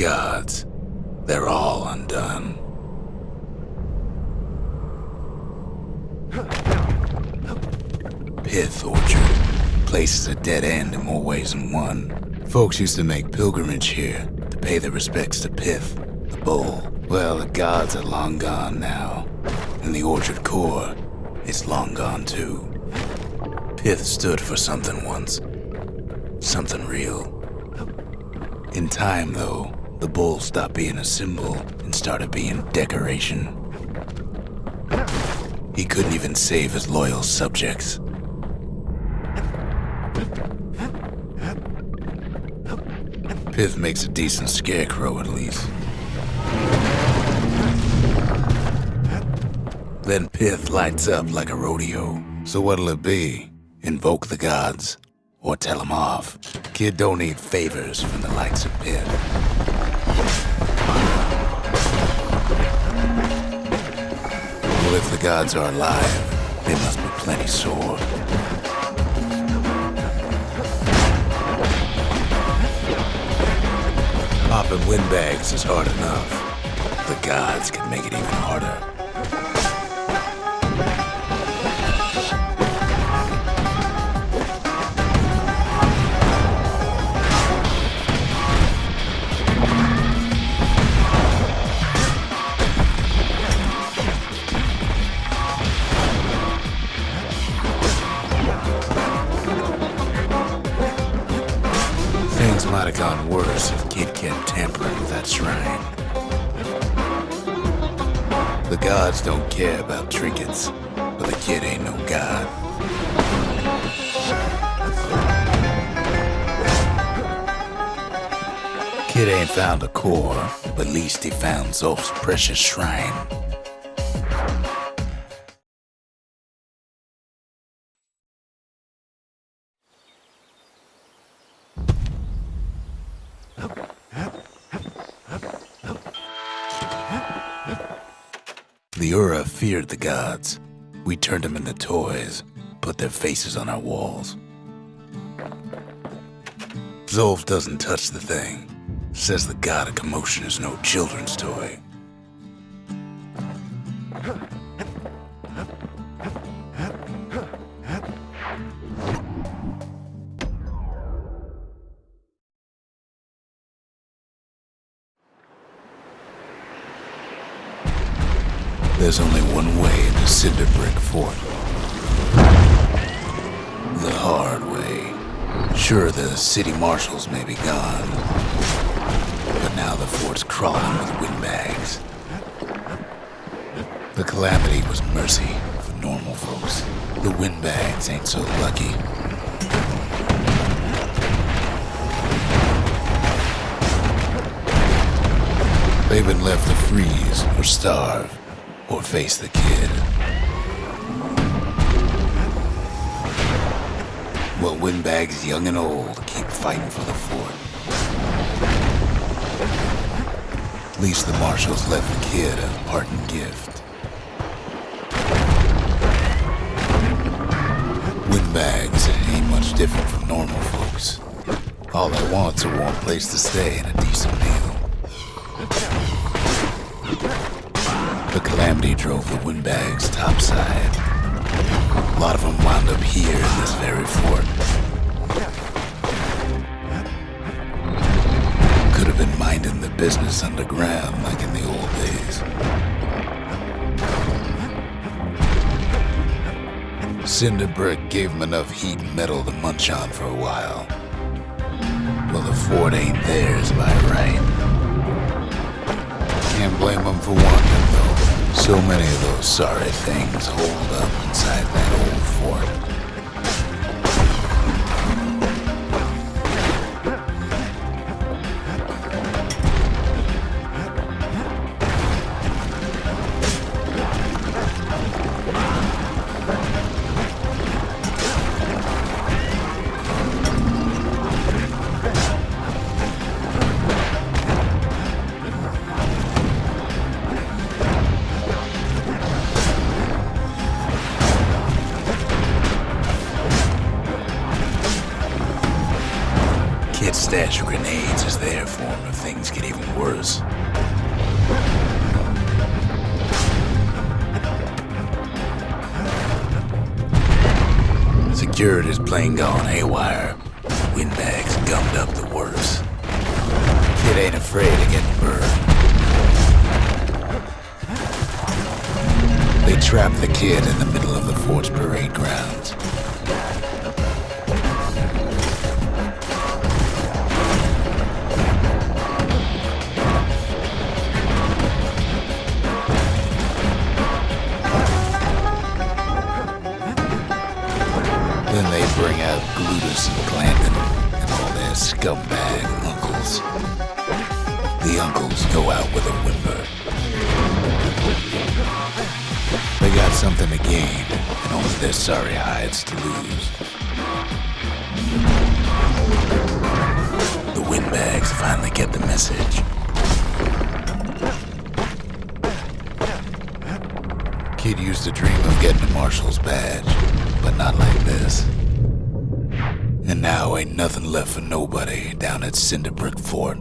gods. They're all undone. Pith Orchard. Place is a dead end in more ways than one. Folks used to make pilgrimage here to pay their respects to Pith, the bull. Well, the gods are long gone now, and the orchard core is long gone too. Pith stood for something once. Something real. In time, though, the bull stopped being a symbol and started being decoration. He couldn't even save his loyal subjects. Pith makes a decent scarecrow, at least. Then Pith lights up like a rodeo. So what'll it be? Invoke the gods, or tell them off? Kid don't need favors from the likes of Pith. Well, if the gods are alive, they must be plenty sore. Popping windbags is hard enough. The gods can make it even harder. Things might have gone worse if Kid kept tampering with that shrine. The gods don't care about trinkets, but the kid ain't no god. Kid ain't found a core, but at least he found Zulf's precious shrine. The Ura feared the gods. We turned them into toys, put their faces on our walls. Zulf doesn't touch the thing. Says the god of commotion is no children's toy. There's only one way into Cinder Brick Fort. The hard way. Sure, the city marshals may be gone, but now the fort's crawling with windbags. The calamity was mercy for normal folks. The windbags ain't so lucky. They've been left to freeze or starve. Or face the kid. Well, windbags young and old keep fighting for the fort. At least the marshals left the kid a parting gift. Windbags ain't much different from normal folks. All they want's a warm place to stay and a decent meal. The calamity drove the windbags topside. A lot of them wound up here in this very fort. Could have been minding the business underground like in the old days. Cinder Brick gave them enough heat and metal to munch on for a while. Well, the fort ain't theirs by right. Can't blame them for wanting, though. So many of those sorry things hold up inside that old fort. stash of grenades is there for him if things get even worse. Security's plane gone haywire. Windbags gummed up the works. Kid ain't afraid of getting burned. They trapped the kid in the middle of the fort's parade grounds. Then they bring out Glutus and Glandon and all their scumbag uncles. The uncles go out with a whimper. They got something to gain and only their sorry hides to lose. The windbags finally get the message. Kid used to dream of getting a marshal's badge, but not like this. And now ain't nothing left for nobody down at Cinderbrick Fort.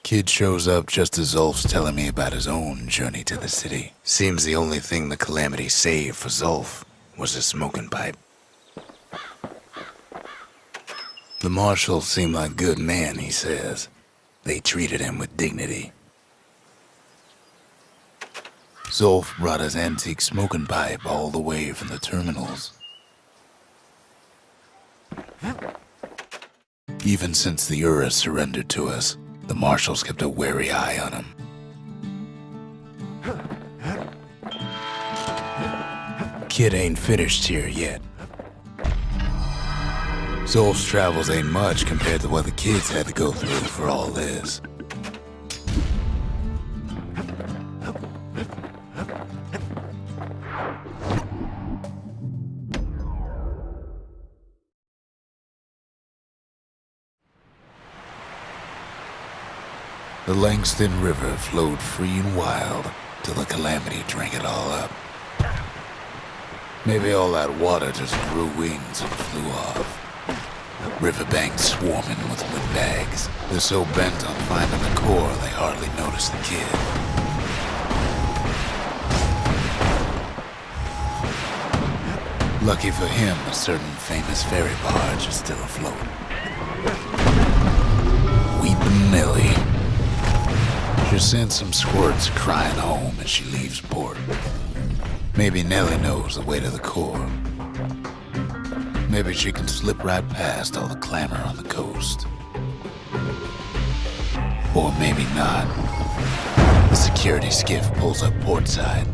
Kid shows up just as Zulf's telling me about his own journey to the city. Seems the only thing the Calamity saved for Zulf was his smoking pipe. The marshals seem like good men, he says. They treated him with dignity. Zulf brought his antique smoking pipe all the way from the terminals. Even since the Ura surrendered to us, the marshals kept a wary eye on him. Kid ain't finished here yet. Zulf's travels ain't much compared to what the kids had to go through for all this. The Langston River flowed free and wild till the Calamity drank it all up. Maybe all that water just grew wings and flew off. Riverbanks swarming with windbags. They're so bent on finding the core they hardly notice the kid. Lucky for him, a certain famous ferry barge is still afloat. Weepin' Nellie. She sends some squirts crying home as she leaves port. Maybe Nellie knows the way to the core. Maybe she can slip right past all the clamor on the coast. Or maybe not. The security skiff pulls up portside.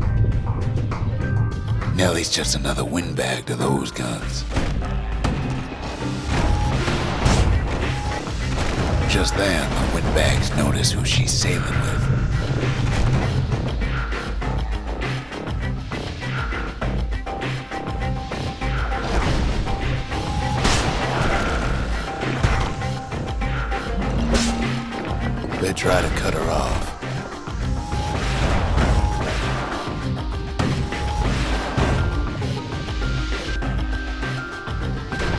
Nellie's just another windbag to those guns. Just then, the windbags notice who she's sailing with. They try to cut her off.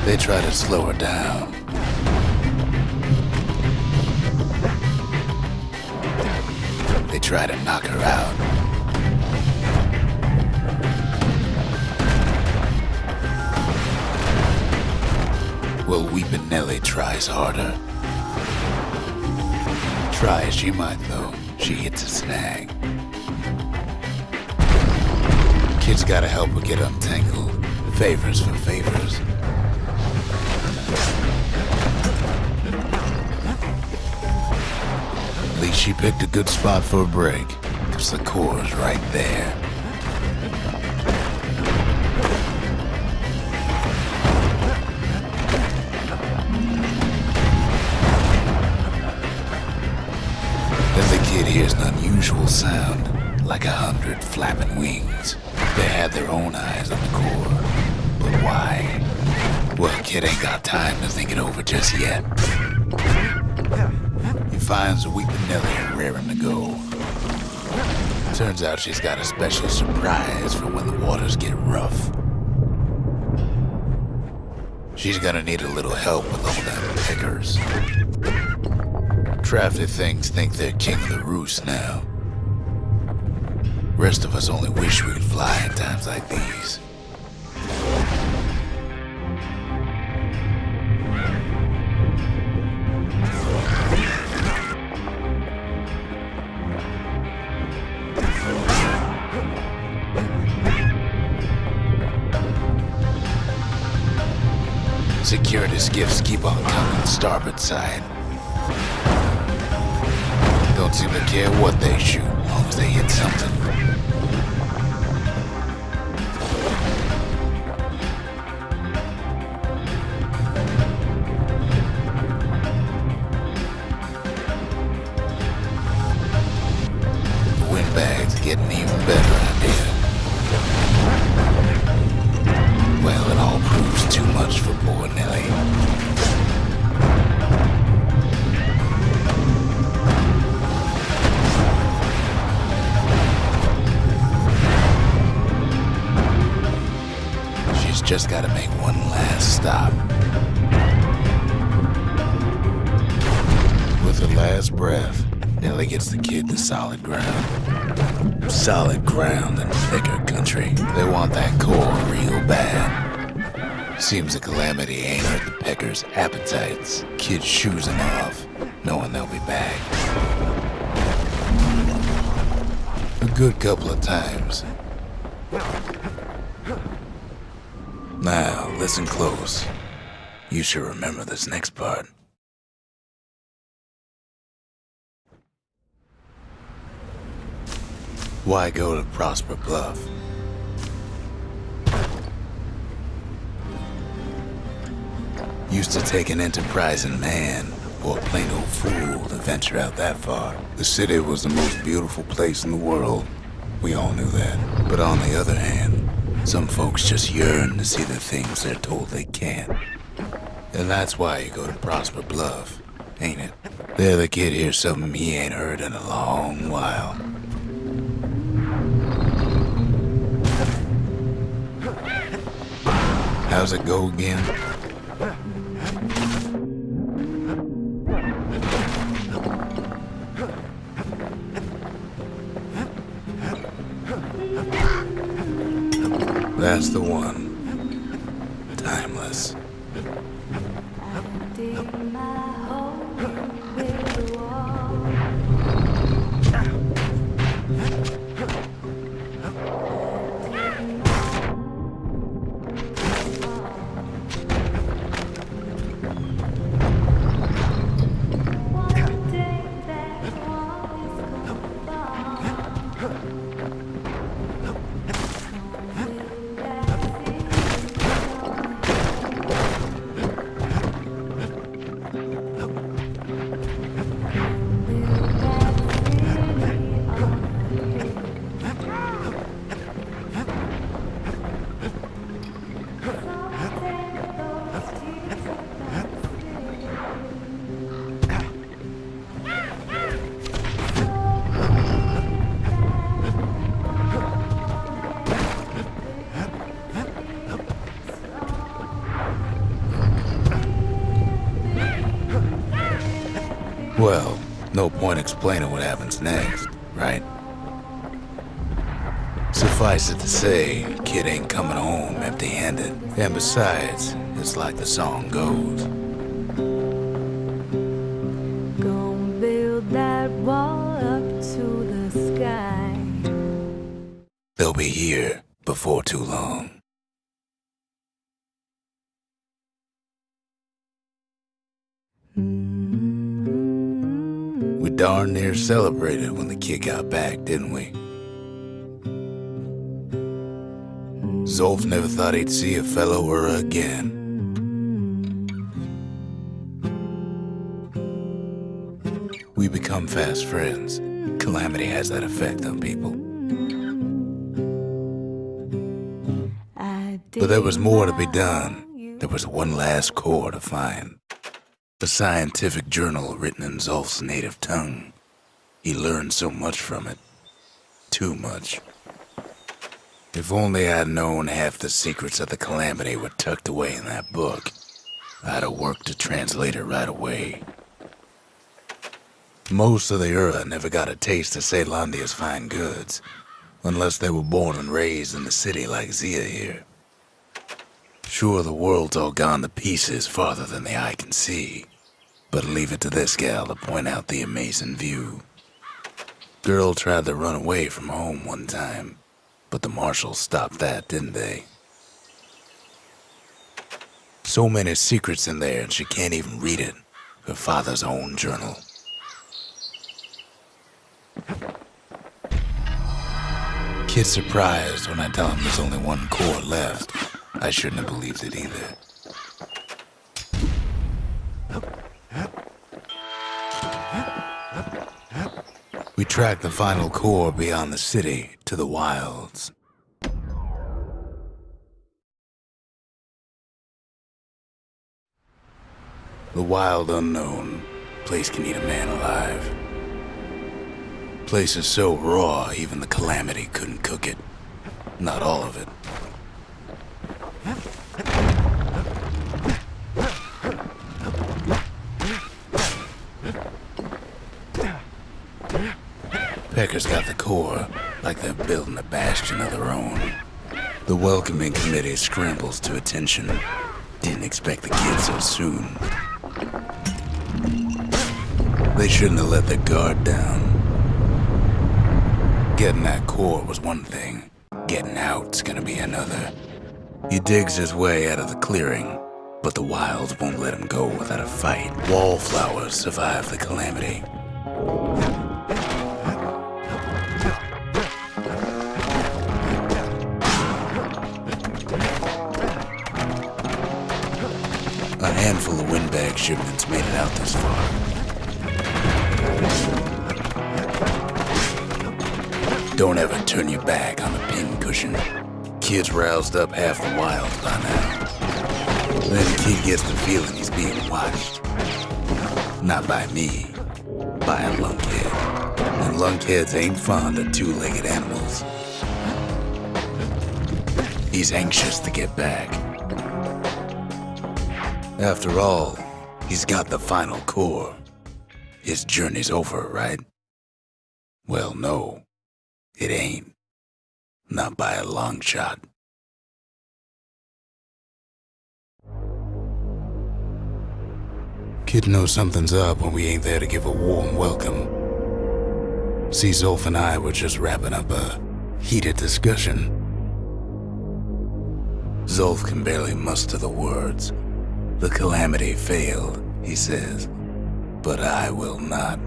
They try to slow her down. They try to knock her out. Well, Weepin' Nellie tries harder. Try as she might, though, she hits a snag. Kid's gotta help her get untangled. Favors for favors. At least she picked a good spot for a break, 'cause the core's right there. Then the kid hears an unusual sound, like 100 flapping wings. They had their own eyes on the core, but why? Well, kid ain't got time to think it over just yet. He finds Weepin' Nellie raring to go. Turns out she's got a special surprise for when the waters get rough. She's gonna need a little help with all them pickers. Crafty things think they're king of the roost now. Rest of us only wish we could fly in times like these. Security skiffs keep on coming starboard side. Don't seem to care what they shoot, as long as they hit something. The windbag's getting even better out here. Well, it all proves too much for poor Nellie. She's just gotta make one last stop. With her last breath, Nellie gets the kid to solid ground. Solid ground in thicker country. They want that core real bad. Seems the calamity ain't hurt the peckers' appetites. Kid shoes them off, knowing they'll be back. A good couple of times. Now, listen close. You should remember this next part. Why go to Prosper Bluff? Used to take an enterprising man or a plain old fool to venture out that far. The city was the most beautiful place in the world. We all knew that. But on the other hand, some folks just yearn to see the things they're told they can't. And that's why you go to Prosper Bluff, ain't it? There the kid hears something he ain't heard in a long while. How's it go again? That's the one. Timeless. Well, no point explaining what happens next, right? Suffice it to say, kid ain't coming home empty-handed. And besides, it's like the song goes. Gonna build that wall up to the sky. They'll be here before too long. We darn near celebrated when the kid got back, didn't we? Zulf never thought he'd see a fellow or again. We become fast friends. Calamity has that effect on people. But there was more to be done. There was one last core to find. A scientific journal written in Zulf's native tongue. He learned so much from it. Too much. If only I'd known half the secrets of the calamity were tucked away in that book. I had to work to translate it right away. Most of the Ura never got a taste of Ceylondia's fine goods, unless they were born and raised in the city like Zia here. Sure, the world's all gone to pieces farther than the eye can see, but leave it to this gal to point out the amazing view. Girl tried to run away from home one time, but the marshals stopped that, didn't they? So many secrets in there and she can't even read it. Her father's own journal. Kid's surprised when I tell him there's only one core left. I shouldn't have believed it either. We tracked the final core beyond the city to the wilds. The wild unknown. Place can eat a man alive. Place is so raw, even the Calamity couldn't cook it. Not all of it. Pecker's got the core, like they're building a bastion of their own. The welcoming committee scrambles to attention. Didn't expect the kid so soon. They shouldn't have let their guard down. Getting that core was one thing. Getting out's gonna be another. He digs his way out of the clearing, but the wilds won't let him go without a fight. Wallflowers survive the Calamity. A handful of windbag shipments made it out this far. Don't ever turn your back on a pincushion. Kid's roused up half the wild by now. Then Kid gets the feeling he's being watched. Not by me, by a lunkhead. And lunkheads ain't fond of two-legged animals. He's anxious to get back. After all, he's got the final core. His journey's over, right? Well, no. It ain't. Not by a long shot. Kid knows something's up when we ain't there to give a warm welcome. See, Zulf and I were just wrapping up a heated discussion. Zulf can barely muster the words. The Calamity failed, he says, but I will not.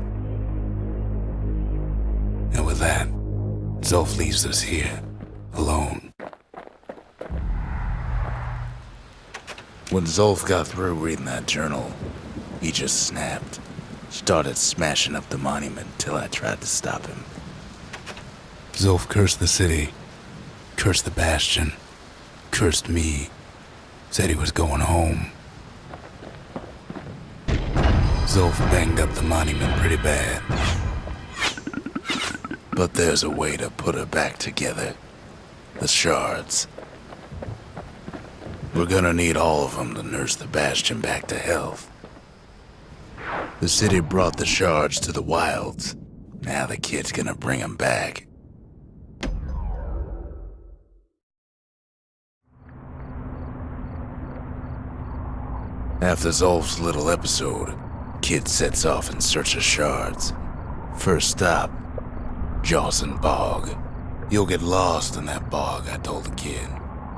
And with that, Zulf leaves us here, alone. When Zulf got through reading that journal, he just snapped. Started smashing up the monument till I tried to stop him. Zulf cursed the city, cursed the Bastion, cursed me, said he was going home. Zulf banged up the monument pretty bad. But there's a way to put her back together. The shards. We're gonna need all of them to nurse the Bastion back to health. The city brought the shards to the wilds. Now the kid's gonna bring them back. After Zulf's little episode, Kid sets off in search of shards. First stop, Jawson Bog. You'll get lost in that bog, I told the kid,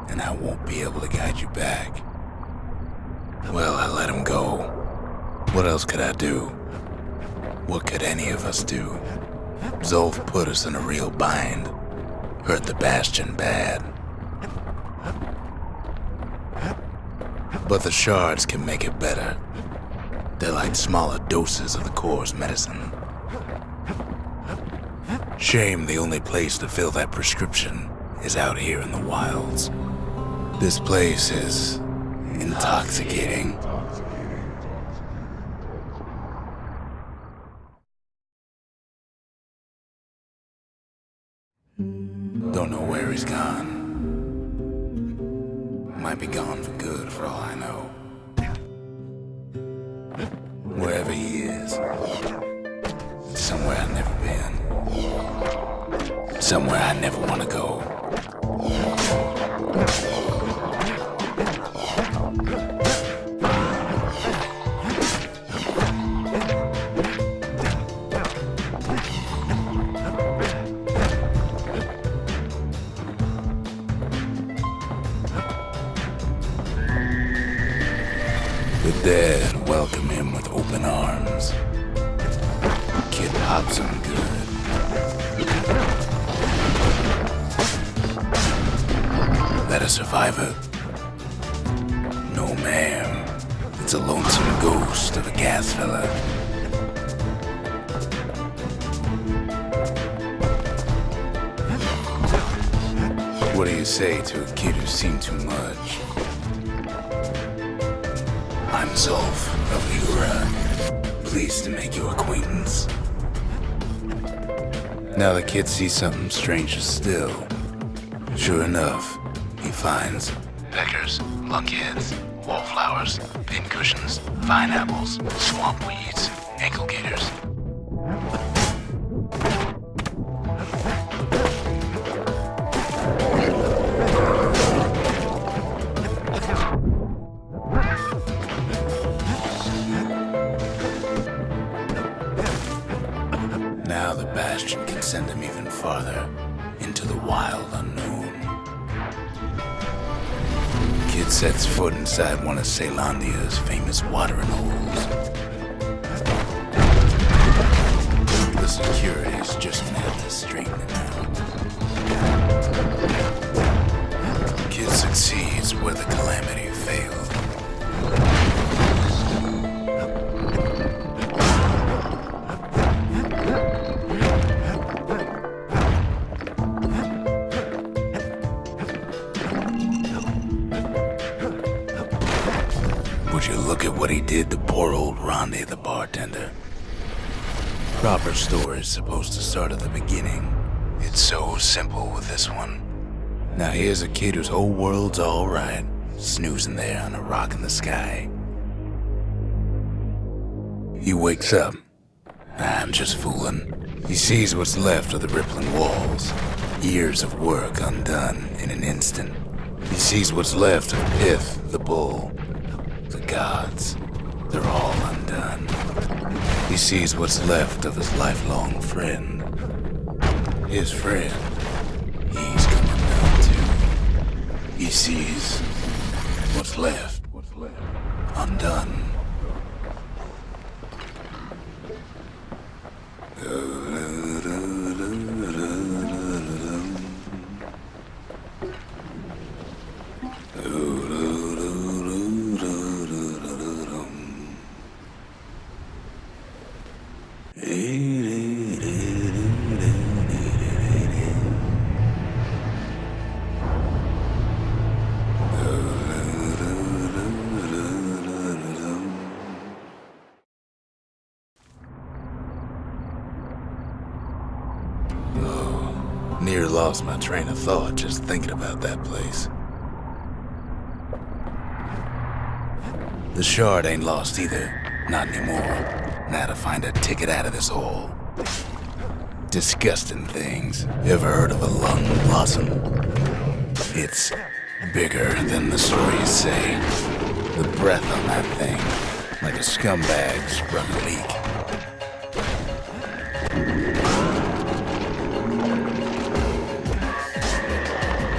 and I won't be able to guide you back. Well, I let him go. What else could I do? What could any of us do? Zulf put us in a real bind. Hurt the Bastion bad. But the shards can make it better. They're like smaller doses of the core's medicine. Shame the only place to fill that prescription is out here in the wilds. This place is intoxicating. Don't know where he's gone. Might be gone for good for all I know. Wherever he is. Somewhere I've never been. Somewhere I never want to go. The dead welcome him with open arms. Kid pops him good. That a survivor? No, ma'am. It's a lonesome ghost of a gas fella. What do you say to a kid who's seen too much? I'm Zulf of LEIA. Pleased to make your acquaintance. Now the kid sees something stranger still. Sure enough, he finds peckers, lunkheads, wallflowers, pincushions, vine apples, swamp weeds, ankle gaiters. Now the Bastion can send him even farther into the wild unknown. Kid sets foot inside one of Ceylondia's famous watering holes. The security's just gonna have to straighten him out. Kid succeeds where the calamity failed. Would you look at what he did to poor old Ronde the bartender? Proper story's supposed to start at the beginning. It's so simple with this one. Now here's a kid whose whole world's alright, snoozing there on a rock in the sky. He wakes up. I'm just fooling. He sees what's left of the rippling walls. Years of work undone in an instant. He sees what's left of Pith, the bull. The gods, they're all undone. He sees what's left of his lifelong friend. His friend, he's coming down too. He sees what's left undone. Near lost my train of thought just thinking about that place. The shard ain't lost either. Not anymore. Now to find a ticket out of this hole. Disgusting things. Ever heard of a lung blossom? It's bigger than the stories say. The breath on that thing, like a scumbag sprung a leak.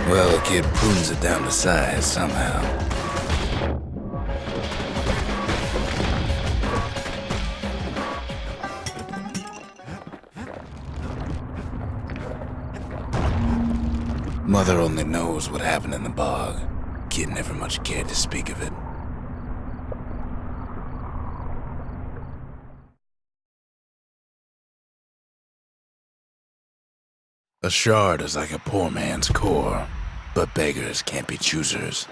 Well, the kid prunes it down to size somehow. Mother only knows what happened in the bog. Kid never much cared to speak of it. A shard is like a poor man's core, but beggars can't be choosers.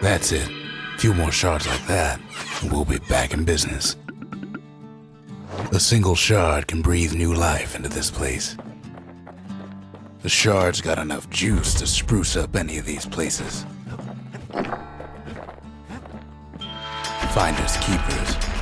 That's it. A few more shards like that, and we'll be back in business. A single shard can breathe new life into this place. The shard's got enough juice to spruce up any of these places. Finders keepers.